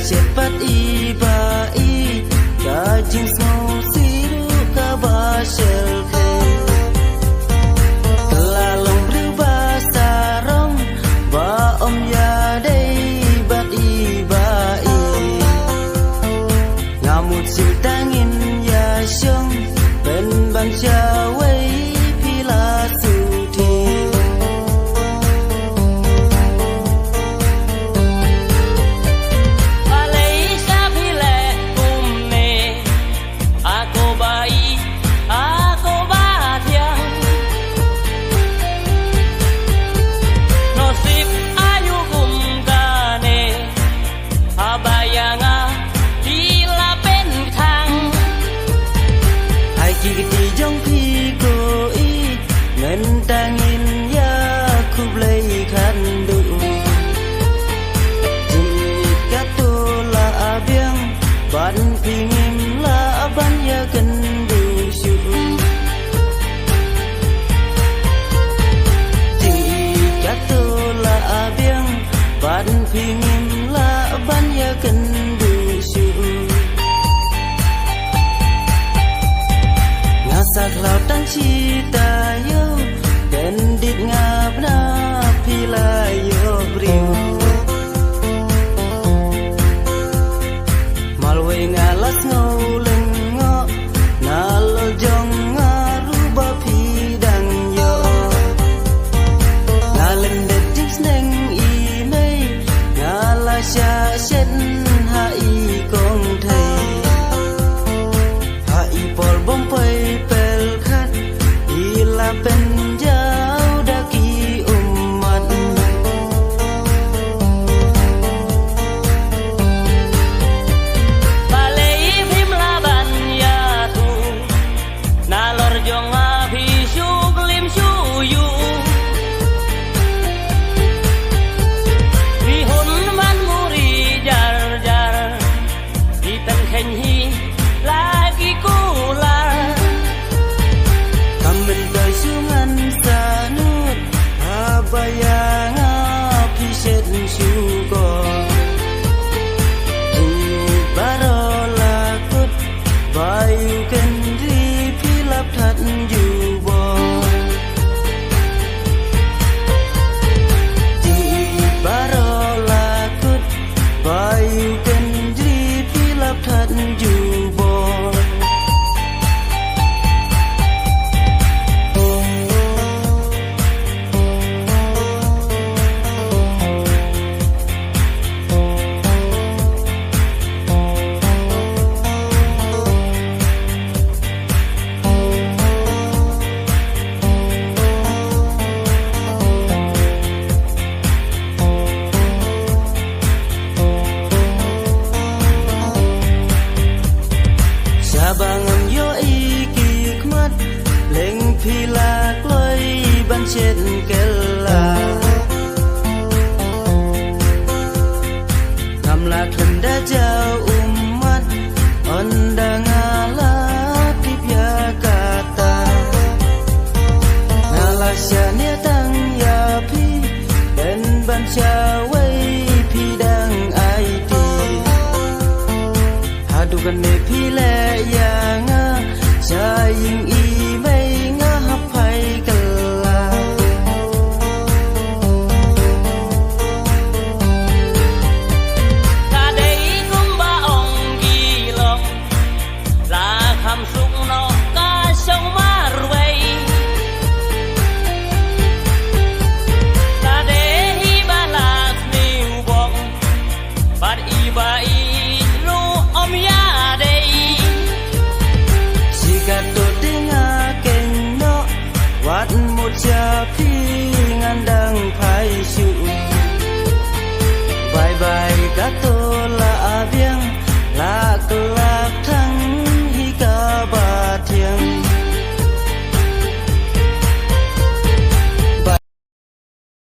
cepat ibai kajing snow siru kabashel ke telalong berubah sarong ba om ya dei bat ibai ngamut siltangin ya syong ben ban chawai pila suthi tangin ya kublai khandu jika tola abiang ban pingin la ban ya kendu syu jika tola abiang ban pingin la ban ya kendu syu ngasak lautan cita yo Kendit ngap na pila yo briu Malwe ngalas ngoleng ngo Nalol jong ngaruba pidang yo Ngalen detik sneng inay Ngalasya shen hai kong thai Hai pol bom pai pel khat Ila pen Bangun yo iki khmat leng phila kloi ban chen kella ngamla khanda jau umat onda ngala tipya kata ngalasya ne tang ya phi ben ban chawai phidang it hadukan ne phile Saying imay nga hapay kala Kaday kung baong gilong La kham suk no ka sông marway Kaday iba lak niu bong Bat iba ru om ya day Gato tinga keno wat một cha phi ngàn đăng phai chịu bye bye gato